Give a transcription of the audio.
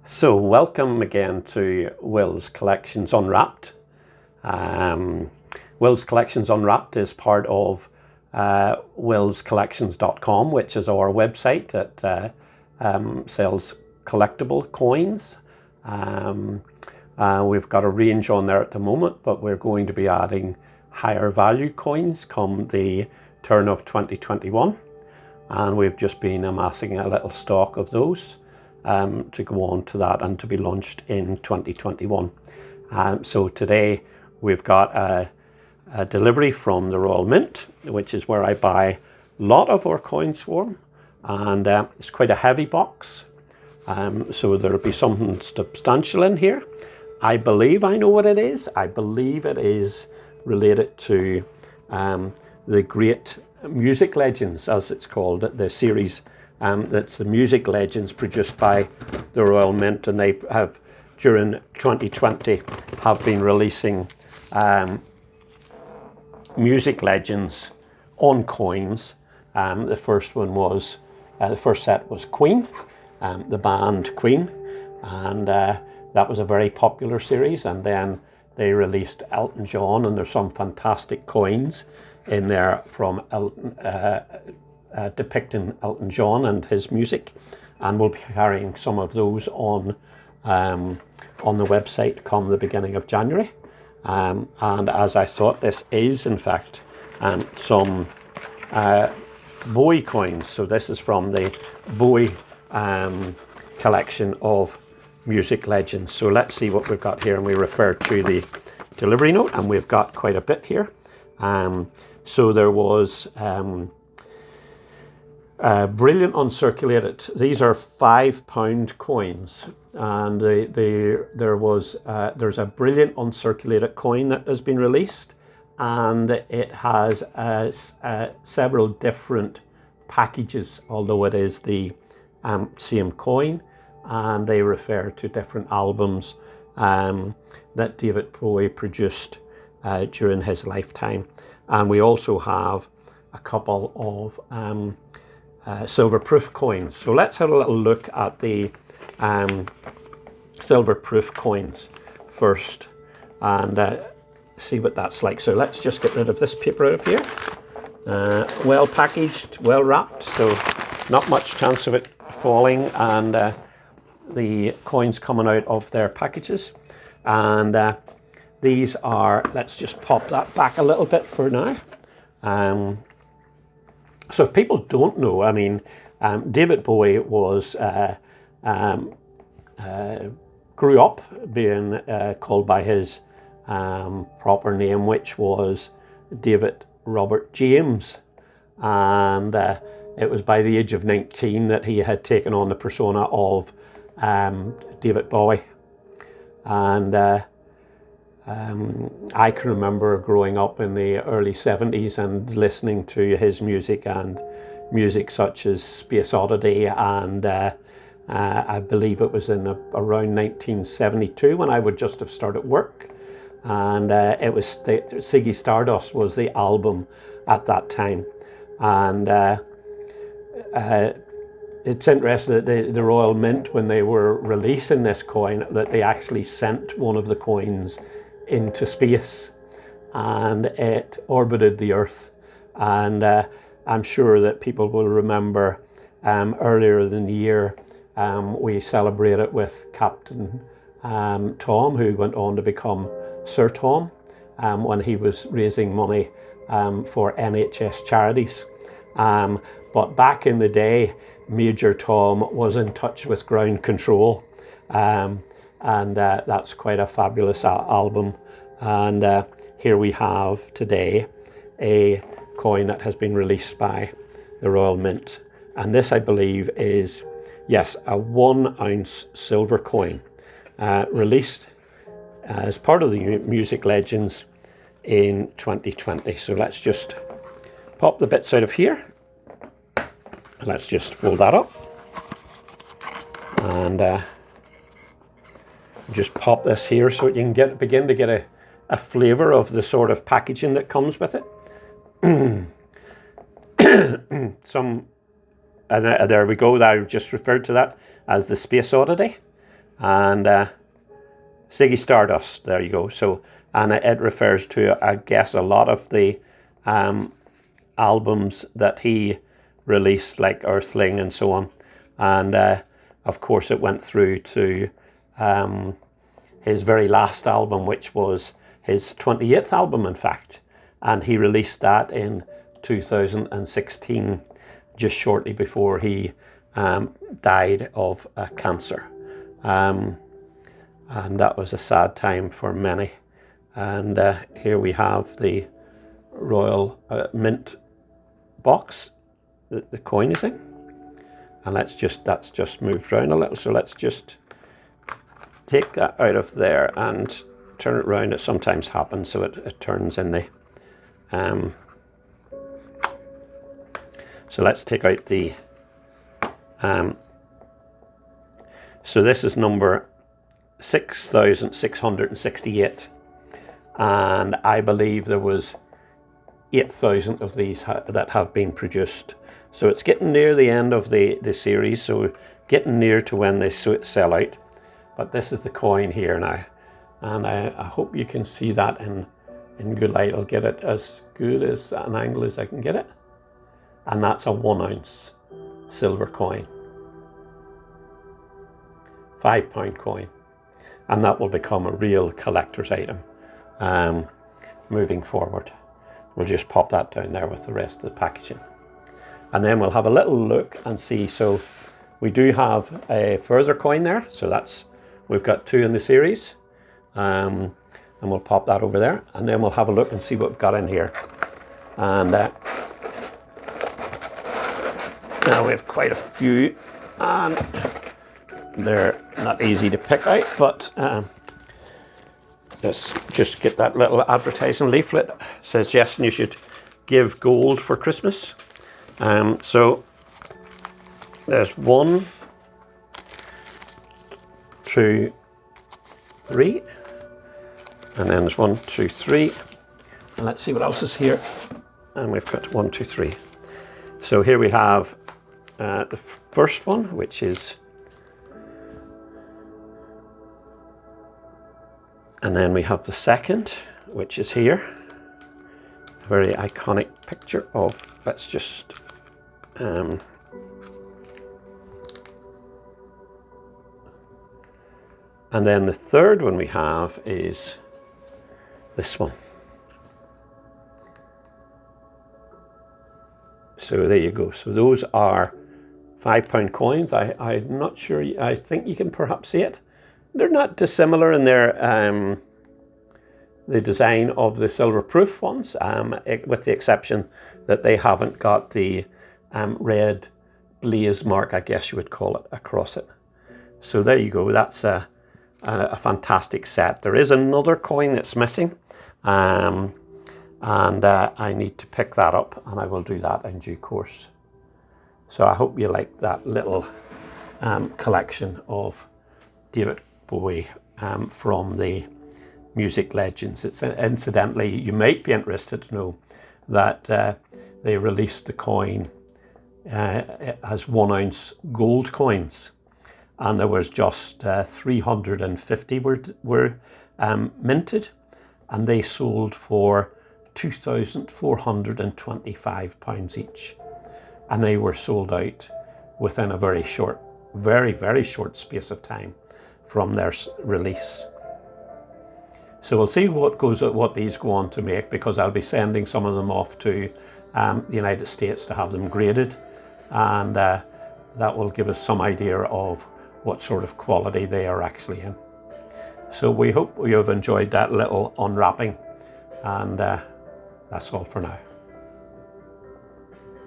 So welcome again to Will's Collections Unwrapped. Will's Collections Unwrapped is part of willscollections.com, which is our website that sells collectible coins. We've got a range on there at the moment, but we're going to be adding higher value coins come the turn of 2021. And we've just been amassing a little stock of those to go on to that and to be launched in 2021. So today we've got a delivery from the Royal Mint, which is where I buy a lot of our coins from, and it's quite a heavy box, so there'll be something substantial in here. I believe I know what it is. I believe it is related to the Great Music Legends, as it's called, the series. That's the Music Legends produced by the Royal Mint, and they have during 2020 have been releasing Music Legends on coins. The first one was the first set was Queen, the band Queen, and that was a very popular series. And then they released Elton John, and there's some fantastic coins in there from Elton. Depicting Elton John and his music, and we'll be carrying some of those on the website come the beginning of January. And as I thought, this is in fact some Bowie coins. So this is from the Bowie collection of Music Legends. So let's see what we've got here, and we refer to the delivery note, and we've got quite a bit here. So there was brilliant uncirculated. These are £5 coins, and there's a brilliant uncirculated coin that has been released, and it has several different packages, although it is the same coin, and they refer to different albums that David Bowie produced during his lifetime. And we also have a couple of silver proof coins. So let's have a little look at the silver proof coins first, and see what that's like. So let's just get rid of this paper out of here. Well packaged, well wrapped, so not much chance of it falling, and the coins coming out of their packages. And these are, let's just pop that back a little bit for now. So if people don't know, I mean, David Bowie was grew up being called by his proper name, which was David Robert James, and it was by the age of 19 that he had taken on the persona of David Bowie. And I can remember growing up in the early 70s and listening to his music, and music such as Space Oddity, and I believe it was in around 1972 when I would just have started work, and it was Ziggy Stardust was the album at that time. And it's interesting that the Royal Mint, when they were releasing this coin, that they actually sent one of the coins into space, and it orbited the Earth. And I'm sure that people will remember earlier in the year we celebrated with Captain Tom, who went on to become Sir Tom, when he was raising money for NHS charities. But back in the day, Major Tom was in touch with ground control, and that's quite a fabulous album. And here we have today a coin that has been released by the Royal Mint, and this, I believe, is, yes, a 1 ounce silver coin, released as part of the Music Legends in 2020. So let's just pop the bits out of here. Let's just fold that up, and just pop this here so you can begin to get a flavour of the sort of packaging that comes with it. There we go. I just referred to that as the Space Oddity. and Ziggy Stardust, there you go. So, and it refers to, I guess, a lot of the albums that he released, like Earthling and so on. And of course it went through to his very last album, which was his 28th album, in fact. And he released that in 2016, just shortly before he died of cancer. And that was a sad time for many. And here we have the Royal Mint box that the coin is in. And that's just moved around a little. So let's just take that out of there and turn it around. It sometimes happens, so it turns in the... so let's take out the... so this is number 6,668. And I believe there was 8,000 of these that have been produced. So it's getting near the end of the series, so getting near to when they sell out. But this is the coin here now, and I hope you can see that in good light. I'll get it as good as an angle as I can get it. And that's a 1 ounce silver coin, £5 coin, and that will become a real collector's item moving forward. We'll just pop that down there with the rest of the packaging. And then we'll have a little look and see. So we do have a further coin there. So we've got 2 in the series. And we'll pop that over there. And then we'll have a look and see what we've got in here. And now we have quite a few. And they're not easy to pick out, but let's just get that little advertising leaflet. It says, yes, you should give gold for Christmas. So there's 1, 2, 3, and then there's 1, 2, 3, and let's see what else is here. And we've got 1, 2, 3. So here we have the first one, which is, and then we have the second, which is here. A very iconic picture of, let's just, and then the third one we have is this one. So there you go. So those are £5 coins. I'm not sure, I think you can perhaps see it. They're not dissimilar in their the design of the silver proof ones, with the exception that they haven't got the red blaze mark, I guess you would call it, across it. So there you go. That's a fantastic set. There is another coin that's missing, and I need to pick that up, and I will do that in due course. So I hope you like that little collection of David Bowie from the music legends. It's incidentally, you might be interested to know that they released the coin as 1 ounce gold coins, and there was just 350 were minted, and they sold for £2,425 each, and they were sold out within a very short, very short space of time from their release. So we'll see what these go on to make, because I'll be sending some of them off to the United States to have them graded, and that will give us some idea of what sort of quality they are actually in. So we hope you have enjoyed that little unwrapping, and that's all for now.